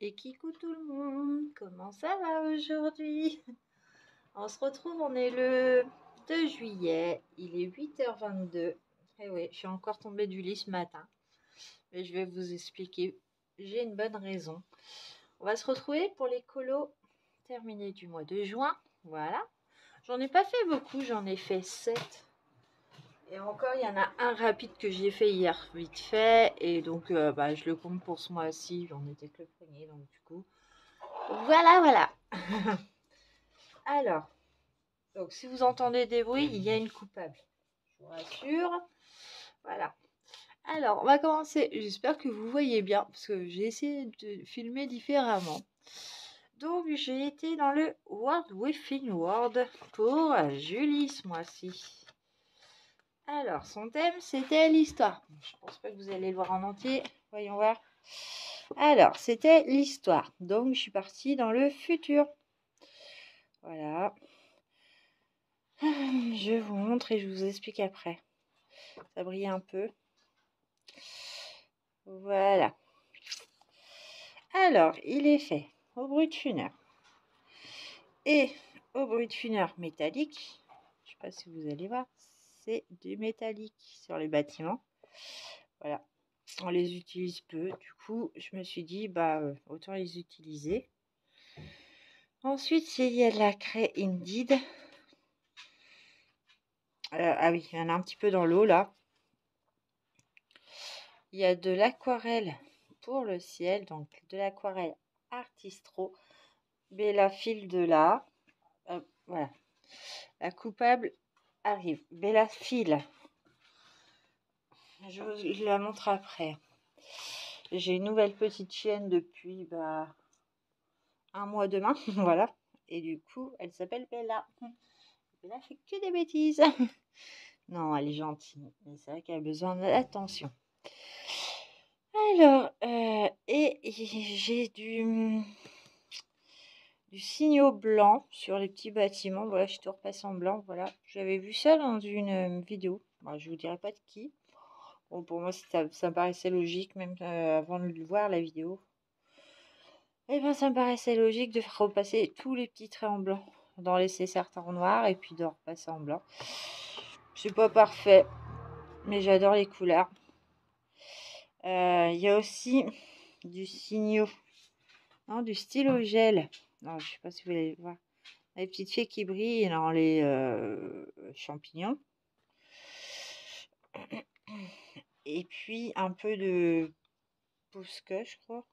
Et coucou tout le monde, comment ça va aujourd'hui? On se retrouve, on est le 2 juillet, il est 8h22. Et oui, je suis encore tombée du lit ce matin, mais je vais vous expliquer, j'ai une bonne raison. On va se retrouver pour les colos terminés du mois de juin, voilà. J'en ai pas fait beaucoup, j'en ai fait 7. Et encore, il y en a un rapide que j'ai fait hier, vite fait, et donc je le compte pour ce mois-ci, j'en étais que le premier, donc du coup... Voilà. Alors, donc si vous entendez des bruits, il y a une coupable. Je vous rassure. Voilà. Alors, on va commencer. J'espère que vous voyez bien, parce que j'ai essayé de filmer différemment. Donc, j'ai été dans le World Within World pour Julie ce mois-ci. Alors, son thème, c'était l'histoire. Je pense pas que vous allez le voir en entier. Voyons voir. Alors, c'était l'histoire. Donc, je suis partie dans le futur. Voilà. Je vous montre et je vous explique après. Ça brille un peu. Voilà. Alors, il est fait au brut-funeur et au brut-funeur métallique. Je ne sais pas si vous allez voir. C'est du métallique sur les bâtiments. Voilà. On les utilise peu. Du coup, je me suis dit, autant les utiliser. Ensuite, il y a de la craie Indeed. Ah oui, il y en a un petit peu dans l'eau là. Il y a de l'aquarelle pour le ciel, donc de l'aquarelle Artistro. Bella file de là. Voilà. La coupable arrive. Bella file. Je la montre après. J'ai une nouvelle petite chienne depuis un mois demain. Voilà. Et du coup, elle s'appelle Bella. Bella fait que des bêtises. Non, elle est gentille. Mais c'est vrai qu'elle a besoin d'attention. Alors, et j'ai du signaux blanc sur les petits bâtiments. Voilà, je suis tout repassé en blanc. Voilà, j'avais vu ça dans une vidéo. Bon, je vous dirai pas de qui. Bon, pour moi, ça me paraissait logique, même avant de voir la vidéo. Et ben, ça me paraissait logique de faire repasser tous les petits traits en blanc, d'en laisser certains en noir et puis de repasser en blanc. C'est pas parfait, mais j'adore les couleurs. Il y a aussi du signaux, non, du stylo gel. Non, je sais pas si vous allez voir. Les petites filles qui brillent dans les champignons. Et puis un peu de Posca, je crois.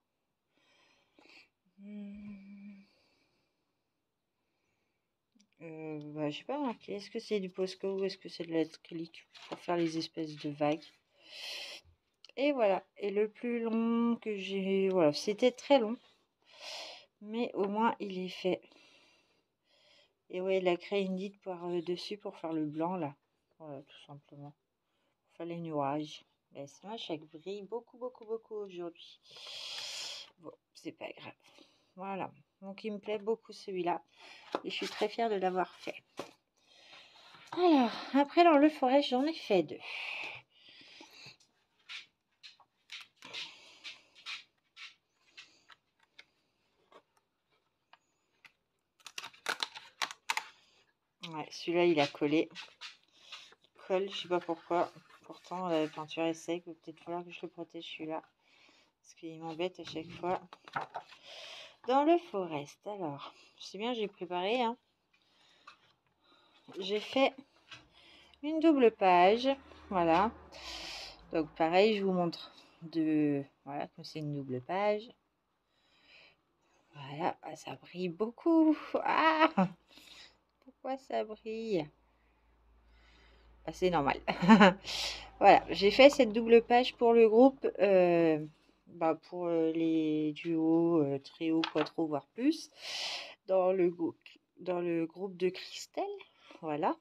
Je sais pas marqué. Est-ce que c'est du Posca ou est-ce que c'est de l'acrylique pour faire les espèces de vagues. Et voilà. Et le plus long que j'ai... Voilà, c'était très long. Mais au moins, il est fait. Et ouais, la craie Indeed par dessus pour faire le blanc, là. Voilà, tout simplement. Pour faire les nuages. C'est moche, ça brille beaucoup aujourd'hui. Bon, c'est pas grave. Voilà. Donc, il me plaît beaucoup celui-là. Et je suis très fière de l'avoir fait. Alors, après, dans le forêt, j'en ai fait 2. Ouais, celui-là, il a collé. Il colle, je sais pas pourquoi. Pourtant, la peinture est sec. Il va peut-être falloir que je le protège, celui-là. Parce qu'il m'embête à chaque fois. Dans le forest, alors, je sais bien, j'ai préparé. Hein. J'ai fait une double page. Voilà. Donc, pareil, je vous montre voilà, comme c'est une double page. Voilà, ça brille beaucoup. Ah, pourquoi ça brille? C'est normal. Voilà, j'ai fait cette double page pour le groupe, pour les duos, trio, quattro, voire plus, dans le groupe de Christelle. Voilà.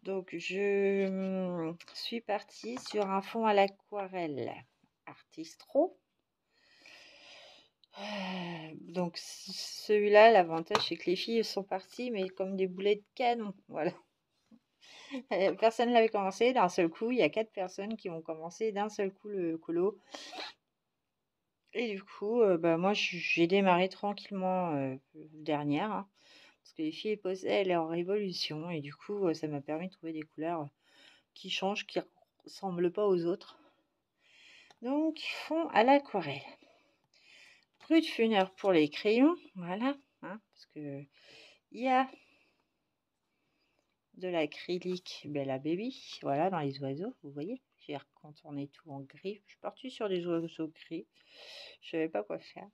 Donc, je suis partie sur un fond à l'aquarelle Artistro. Donc, celui-là, l'avantage, c'est que les filles sont parties, mais comme des boulets de canon. Voilà. Personne ne l'avait commencé d'un seul coup. Il y a 4 personnes qui ont commencé d'un seul coup le colo. Et du coup, bah, moi, j'ai démarré tranquillement dernière, hein, parce que les filles posaient leur révolution. Et du coup, ça m'a permis de trouver des couleurs qui changent, qui ne ressemblent pas aux autres. Donc, fond à l'aquarelle. Brut funeur pour les crayons, voilà, hein, parce que il y a de l'acrylique Bella Baby, voilà, dans les oiseaux, vous voyez, j'ai recontourné tout en gris. Je suis partie sur des oiseaux gris, je savais pas quoi faire.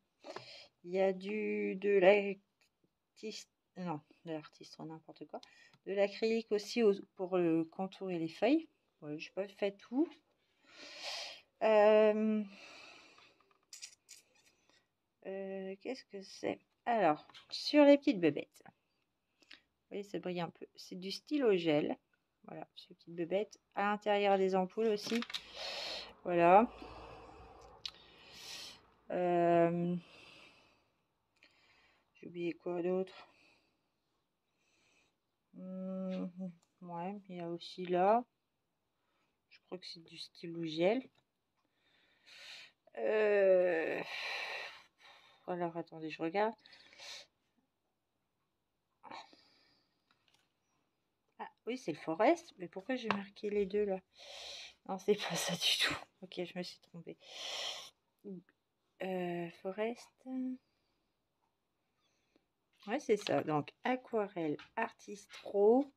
Il y a de l'artiste, non, de l'artiste, n'importe quoi, de l'acrylique aussi pour contourer les feuilles. Ouais, je n'ai pas fait tout. Qu'est-ce que c'est? Alors, sur les petites bébêtes. Vous voyez, ça brille un peu. C'est du stylo gel. Voilà, sur les petites bébêtes. À l'intérieur des ampoules aussi. Voilà. J'ai oublié quoi d'autre? Ouais, il y a aussi là. Je crois que c'est du stylo gel. Alors, attendez, je regarde. Ah, oui, c'est le Forest. Mais pourquoi j'ai marqué les deux là? Non, c'est pas ça du tout. Ok, je me suis trompée. Forest. Ouais, c'est ça. Donc, aquarelle artistro.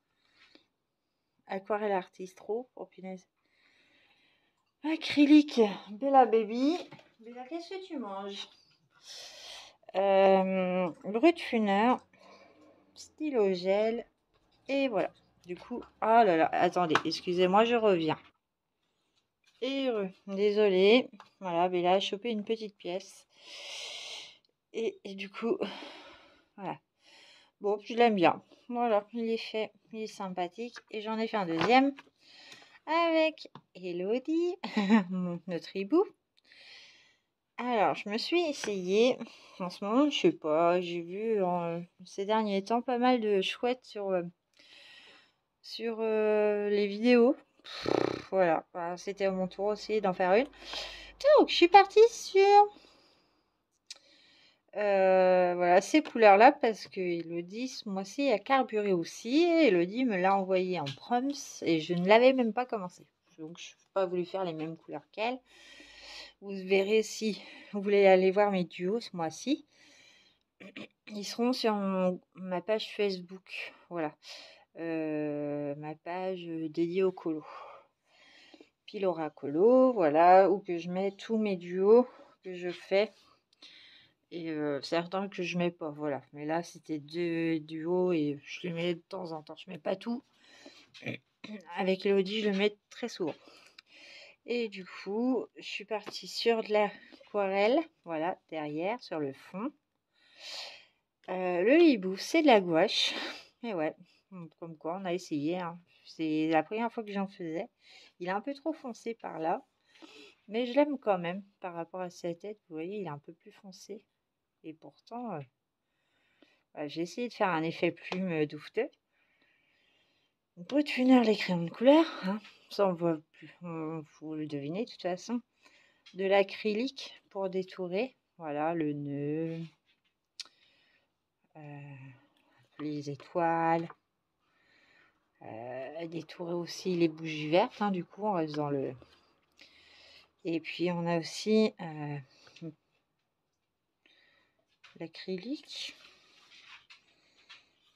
Aquarelle artistro. Oh, punaise. Acrylique Bella Baby. Bella, qu'est-ce que tu manges? Brut funeur. Stylo gel. Et voilà. Du coup, oh là là, attendez, excusez-moi, je reviens. Désolée. Voilà, Bella a chopé une petite pièce. Et du coup, voilà. Bon, je l'aime bien. Voilà, il est fait, il est sympathique. Et j'en ai fait un deuxième avec Elodie, notre hibou. Alors, je me suis essayée. En ce moment, je sais pas, j'ai vu ces derniers temps pas mal de chouettes sur les vidéos. Voilà, bah, c'était à mon tour aussi d'en faire une. Donc, je suis partie sur voilà, ces couleurs-là parce que Elodie, ce mois-ci, a carburé aussi. Et Elodie me l'a envoyé en proms et je ne l'avais même pas commencé. Donc, je n'ai pas voulu faire les mêmes couleurs qu'elle. Vous verrez si vous voulez aller voir mes duos ce mois-ci. Ils seront sur ma page Facebook. Voilà. Ma page dédiée au colo. Pilora Colo, voilà, où que je mets tous mes duos que je fais. Et certains que je mets pas, voilà. Mais là, c'était 2 duos et je les mets de temps en temps. Je mets pas tout. Avec Elodie, je le mets très souvent. Et du coup, je suis partie sur de l'aquarelle, voilà, derrière, sur le fond. Le hibou, c'est de la gouache. Et ouais, comme quoi, on a essayé, hein. C'est la première fois que j'en faisais. Il est un peu trop foncé par là. Mais je l'aime quand même par rapport à sa tête. Vous voyez, il est un peu plus foncé. Et pourtant, j'ai essayé de faire un effet plume douveteux. Brut funeur, les crayons de couleur. Hein. Ça, on voit plus. Faut le deviner de toute façon. De l'acrylique pour détourer. Voilà, le nœud. Les étoiles. Détourer aussi les bougies vertes. Hein, du coup, on reste dans le... Et puis, on a aussi l'acrylique.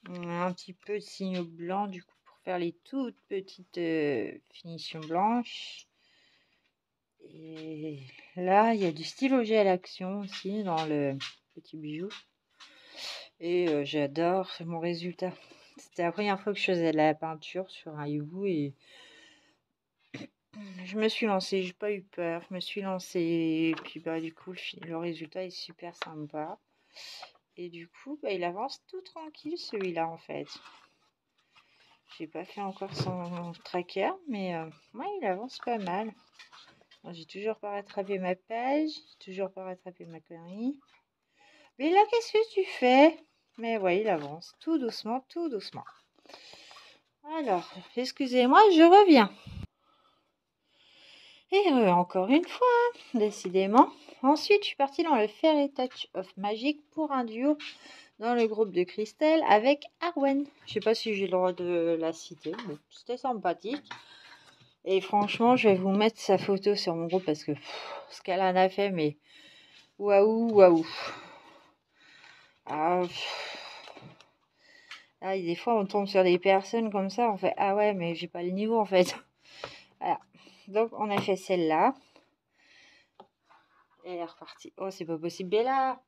On a un petit peu de signaux blancs du coup pour faire les toutes petites finitions blanches. Et là, il y a du stylo gel action aussi dans le petit bijou. Et j'adore, c'est mon résultat. C'était la première fois que je faisais de la peinture sur un hibou et je me suis lancée, j'ai pas eu peur, je me suis lancée et puis bah du coup le résultat est super sympa. Et du coup, bah, il avance tout tranquille celui-là en fait. J'ai pas fait encore son tracker, mais ouais, il avance pas mal. J'ai toujours pas rattrapé ma page, toujours pas rattrapé ma connerie. Mais là, qu'est-ce que tu fais? Mais ouais, il avance tout doucement, tout doucement. Alors, excusez-moi, je reviens. Et encore une fois, décidément. Ensuite, je suis partie dans le Fairy Touch of Magic pour un duo dans le groupe de Christelle avec Arwen. Je sais pas si j'ai le droit de la citer, mais c'était sympathique. Et franchement, je vais vous mettre sa photo sur mon groupe parce que ce qu'elle en a fait, mais waouh, waouh. Ah, ah, des fois, on tombe sur des personnes comme ça, on fait ah ouais, mais j'ai pas le niveau en fait. Voilà. Donc, on a fait celle-là. Et elle est repartie. Oh, c'est pas possible, Bella.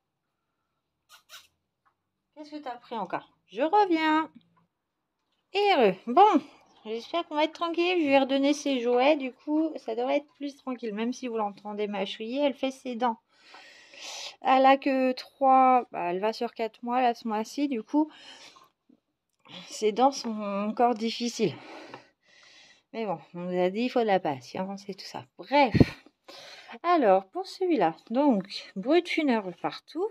Qu'est-ce que t'as pris encore? Je reviens. Et bon, j'espère qu'on va être tranquille. Je vais redonner ses jouets. Du coup, ça devrait être plus tranquille. Même si vous l'entendez mâchouiller, elle fait ses dents. Elle a que 3... Bah, elle va sur 4 mois là ce mois-ci. Du coup, ses dents sont encore difficiles. Mais bon, on nous a dit il faut de la patience et tout ça. Bref. Alors, pour celui-là, donc, brutuneur partout.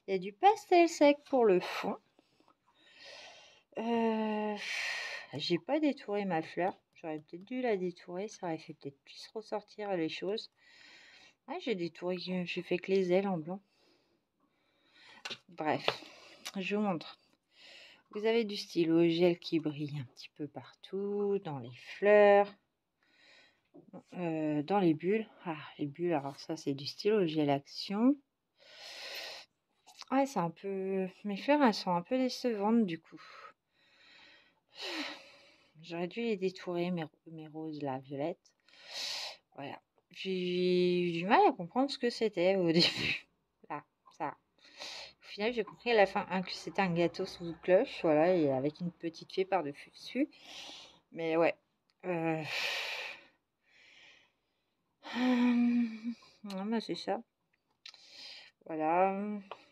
Il y a du pastel sec pour le fond. J'ai pas détouré ma fleur. J'aurais peut-être dû la détourer. Ça aurait fait peut-être plus ressortir les choses. Ouais, j'ai détouré. J'ai fait que les ailes en blanc. Bref, je vous montre. Vous avez du stylo gel qui brille un petit peu partout. Dans les fleurs. Dans les bulles. Ah, les bulles, alors ça, c'est du stylo gel action. Ouais, c'est un peu... Mes fleurs, elles sont un peu décevantes du coup. J'aurais dû les détourer, mes roses, là, violettes. Voilà. J'ai eu du mal à comprendre ce que c'était au début. Là, ça. Au final, j'ai compris à la fin que c'était un gâteau sous cloche, voilà, et avec une petite fée par-dessus. Mais ouais. Non, bah, c'est ça. Voilà.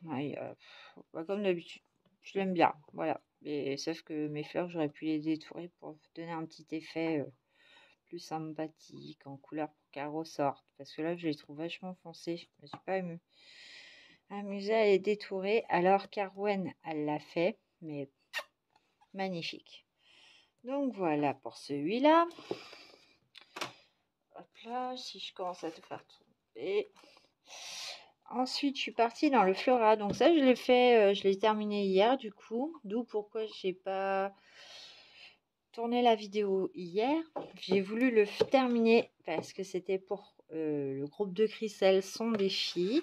Ouais, bah, comme d'habitude. Je l'aime bien. Voilà. Et, sauf que mes fleurs, j'aurais pu les détourer pour donner un petit effet plus sympathique en couleur pour qu'elles ressortent. Parce que là, je les trouve vachement foncées. Je me suis pas amusée à les détourer. Alors qu'Arwen, elle l'a fait. Mais magnifique. Donc voilà pour celui-là. Hop là, si je commence à tout faire tomber. Ensuite, je suis partie dans le Flora. Donc ça, je l'ai fait, je l'ai terminé hier du coup. D'où pourquoi j'ai pas tourné la vidéo hier. J'ai voulu le terminer parce que c'était pour le groupe de Christelle sont des filles.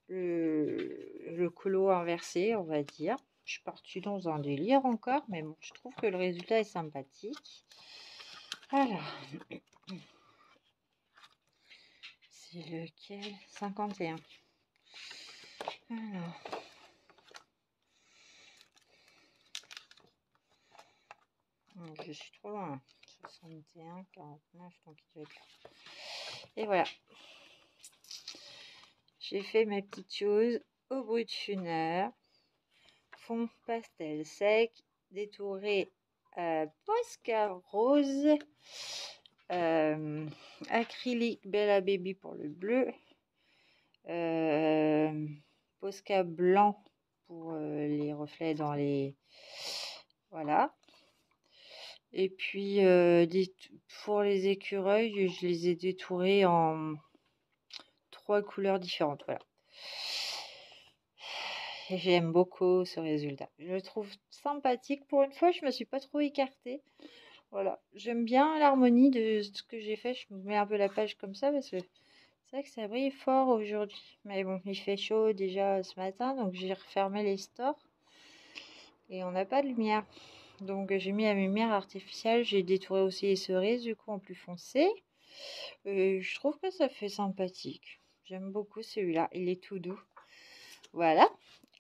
Le colo inversé, on va dire. Je suis partie dans un délire encore, mais bon, je trouve que le résultat est sympathique. Alors, c'est lequel? 51. Alors, je suis trop loin. 61, 49, donc il doit être là. Et voilà. J'ai fait mes petites choses au brutuneur. Fond pastel sec, détouré Posca rose, acrylique Bella Baby pour le bleu, Posca blanc pour les reflets dans les... Voilà. Et puis pour les écureuils, je les ai détourés en 3 couleurs différentes. Voilà. J'aime beaucoup ce résultat. Je le trouve sympathique. Pour une fois, je me suis pas trop écartée. Voilà. J'aime bien l'harmonie de ce que j'ai fait. Je me mets un peu la page comme ça parce que c'est vrai que ça brille fort aujourd'hui. Mais bon, il fait chaud déjà ce matin, donc j'ai refermé les stores. Et on n'a pas de lumière. Donc j'ai mis la lumière artificielle. J'ai détouré aussi les cerises, du coup en plus foncé. Je trouve que ça fait sympathique. J'aime beaucoup celui-là. Il est tout doux. Voilà.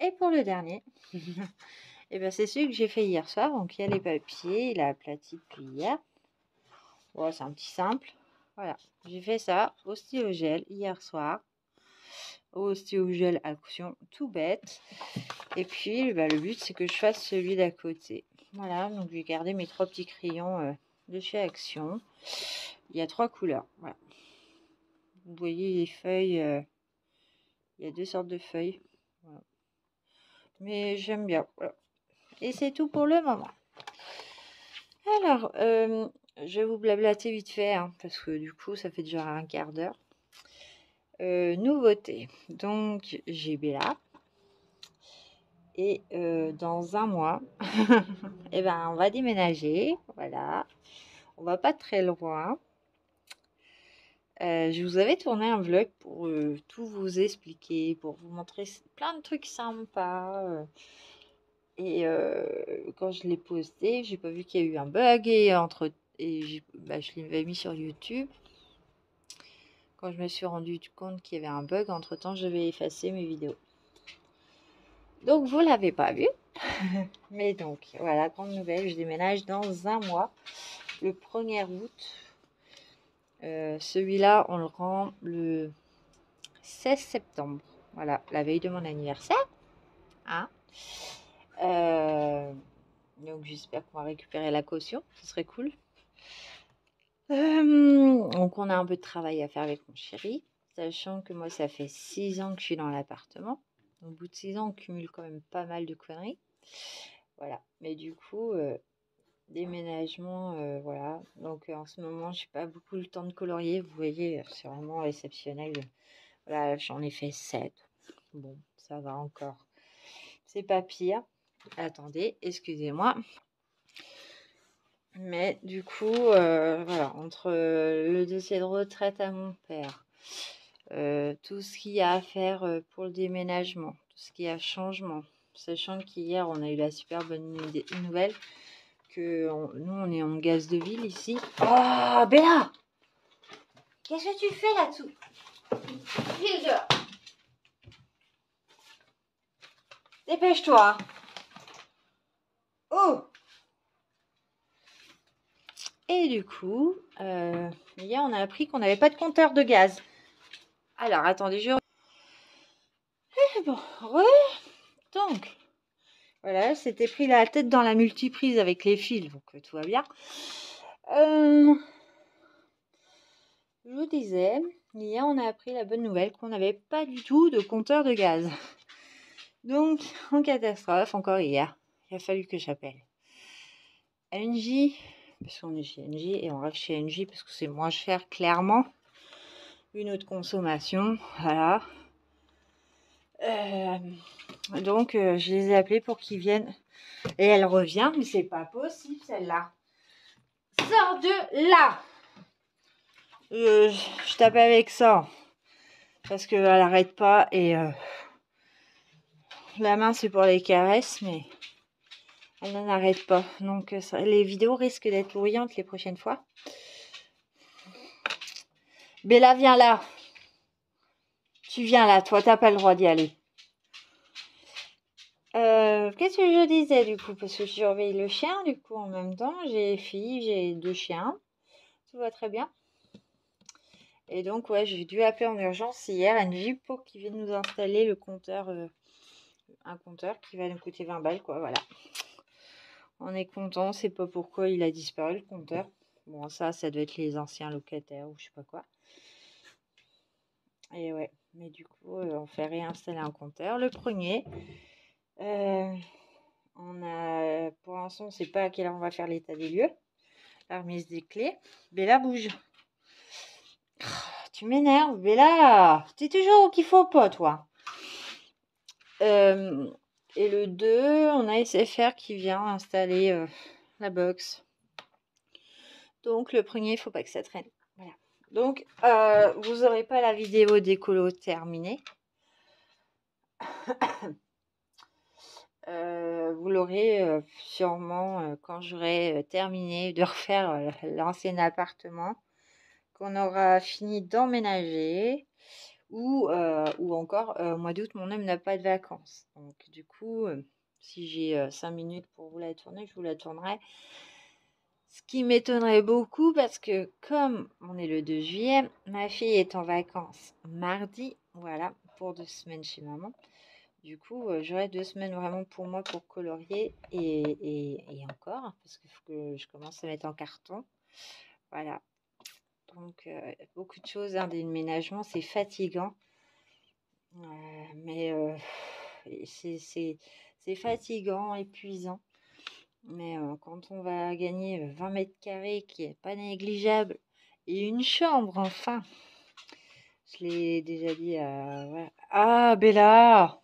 Et pour le dernier, et ben c'est celui que j'ai fait hier soir. Donc il y a les papiers, il a aplati depuis hier. Bon, c'est un petit simple. Voilà. J'ai fait ça au stylo gel hier soir. Au stylo gel action, tout bête. Et puis bah, le but c'est que je fasse celui d'à côté. Voilà, donc j'ai gardé mes 3 petits crayons de chez Action. Il y a 3 couleurs. Voilà. Vous voyez les feuilles. Il y a 2 sortes de feuilles. Voilà. Mais j'aime bien. Voilà. Et c'est tout pour le moment. Alors, je vais vous blablater vite fait, hein, parce que du coup, ça fait déjà un quart d'heure. Nouveauté. Donc, j'ai Bella. Et dans un mois, eh ben, on va déménager. Voilà. On va pas très loin. Je vous avais tourné un vlog pour tout vous expliquer, pour vous montrer plein de trucs sympas. Et quand je l'ai posté, j'ai pas vu qu'il y a eu un bug bah, je l'avais mis sur YouTube. Quand je me suis rendu compte qu'il y avait un bug, entre-temps, je vais effacer mes vidéos. Donc, vous l'avez pas vu. Mais donc, voilà, grande nouvelle, je déménage dans un mois, le 1er août. Celui-là, on le rend le 16 septembre. Voilà, la veille de mon anniversaire. Hein. Donc, j'espère qu'on va récupérer la caution. Ce serait cool. Donc, on a un peu de travail à faire avec mon chéri. Sachant que moi, ça fait 6 ans que je suis dans l'appartement. Au bout de 6 ans, on cumule quand même pas mal de conneries. Voilà. Mais du coup, déménagement, voilà. Donc, en ce moment, je n'ai pas beaucoup le temps de colorier. Vous voyez, c'est vraiment exceptionnel. Voilà, j'en ai fait 7. Bon, ça va encore. C'est pas pire. Attendez, excusez-moi. Mais du coup, voilà, entre le dossier de retraite à mon père, tout ce qu'il y a à faire pour le déménagement, tout ce qui a changement, sachant qu'hier, on a eu la super bonne nouvelle que nous, on est en gaz de ville ici. Oh, Bella! Qu'est-ce que tu fais là-dessous? File dehors! Dépêche-toi! Oh! Et du coup, hier, on a appris qu'on n'avait pas de compteur de gaz. Alors, attendez, bon, donc, voilà, c'était pris la tête dans la multiprise avec les fils, donc tout va bien. Je vous disais, hier, on a appris la bonne nouvelle qu'on n'avait pas du tout de compteur de gaz. Donc, en catastrophe, encore hier, il a fallu que j'appelle Engie, parce qu'on est chez Engie, et on reste chez Engie parce que c'est moins cher, clairement. Une autre consommation, voilà. Donc, je les ai appelés pour qu'ils viennent. Et elle revient, mais c'est pas possible, celle-là. Sors de là! Je tape avec ça. Parce qu'elle n'arrête pas. Et la main, c'est pour les caresses, mais elle n'en arrête pas. Donc, les vidéos risquent d'être bruyantes les prochaines fois. Bella, viens là. Tu viens là, toi, t'as pas le droit d'y aller. Qu'est-ce que je disais du coup? Parce que je surveille le chien, du coup, en même temps. J'ai filles, j'ai 2 chiens. Tout va très bien. Et donc, ouais, j'ai dû appeler en urgence hier Engie pour qu'ils viennent nous installer le compteur, un compteur qui va nous coûter 20 balles, quoi, voilà. On est content, c'est pas pourquoi il a disparu le compteur. Bon, ça doit être les anciens locataires ou je sais pas quoi. Et ouais, mais du coup, on fait réinstaller un compteur. Le premier, on a, pour l'instant, on sait pas à quelle heure on va faire l'état des lieux, la remise des clés. Bella bouge. Tu m'énerves, Bella. T'es toujours qu'il faut pas, toi. Et le 2, on a SFR qui vient installer la box. Donc, le premier, il ne faut pas que ça traîne. Voilà. Donc, vous n'aurez pas la vidéo d'écolo terminée. Vous l'aurez sûrement quand j'aurai terminé de refaire l'ancien appartement, qu'on aura fini d'emménager, ou encore au mois d'août, mon homme n'a pas de vacances. Donc, du coup, si j'ai 5 minutes pour vous la tourner, je vous la tournerai. Ce qui m'étonnerait beaucoup parce que comme on est le 2 juillet, ma fille est en vacances mardi, voilà, pour 2 semaines chez maman. Du coup, j'aurai 2 semaines vraiment pour moi pour colorier et encore, parce qu'il faut que je commence à mettre en carton. Voilà. Donc, beaucoup de choses, hein, déménagement, c'est fatigant. Mais c'est fatigant, épuisant. Mais quand on va gagner 20 mètres carrés, qui est pas négligeable, et une chambre, enfin. Je l'ai déjà dit à... Voilà. Ah, Bella!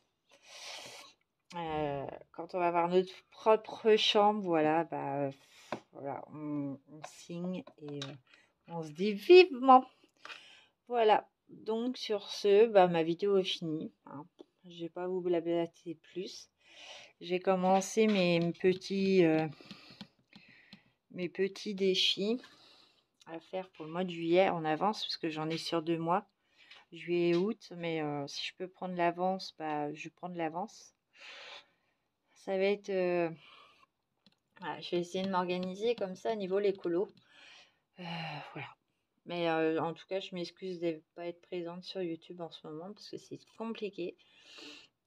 Quand on va avoir notre propre chambre, voilà, bah, voilà, on signe et on se dit vivement. Voilà. Donc sur ce, bah, ma vidéo est finie. Hein. Je vais pas vous blablater plus. J'ai commencé mes petits défis à faire pour le mois de juillet en avance parce que j'en ai sur 2 mois, juillet et août. Mais si je peux prendre l'avance, bah, je prends de l'avance. Ça va être... voilà, je vais essayer de m'organiser comme ça au niveau l'écolo. Voilà. Mais en tout cas, je m'excuse de ne pas être présente sur YouTube en ce moment parce que c'est compliqué.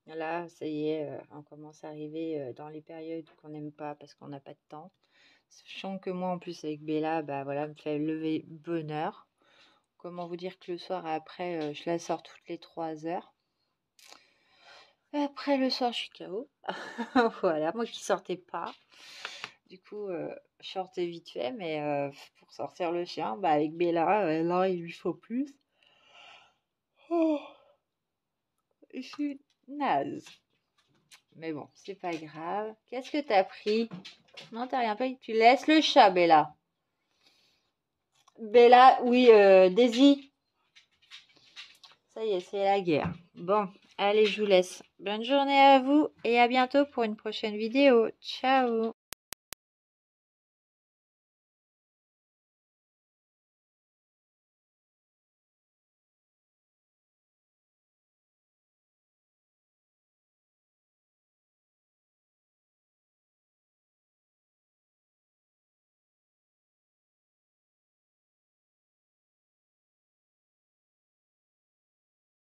Là, ça y est, on commence à arriver dans les périodes qu'on n'aime pas parce qu'on n'a pas de temps. Sachant que moi, en plus, avec Bella, bah voilà, me fait lever bonne heure. Comment vous dire que le soir, après, je la sors toutes les 3 heures. Après, le soir, je suis KO. Voilà, moi qui sortais pas. Du coup, je sortais vite fait, mais pour sortir le chien, bah avec Bella, là, il lui faut plus. Oh, je suis naze. Mais bon, c'est pas grave. Qu'est-ce que t'as pris? Non, t'as rien pris. Tu laisses le chat, Bella. Bella, oui, Daisy. Ça y est, c'est la guerre. Bon, allez, je vous laisse. Bonne journée à vous et à bientôt pour une prochaine vidéo. Ciao!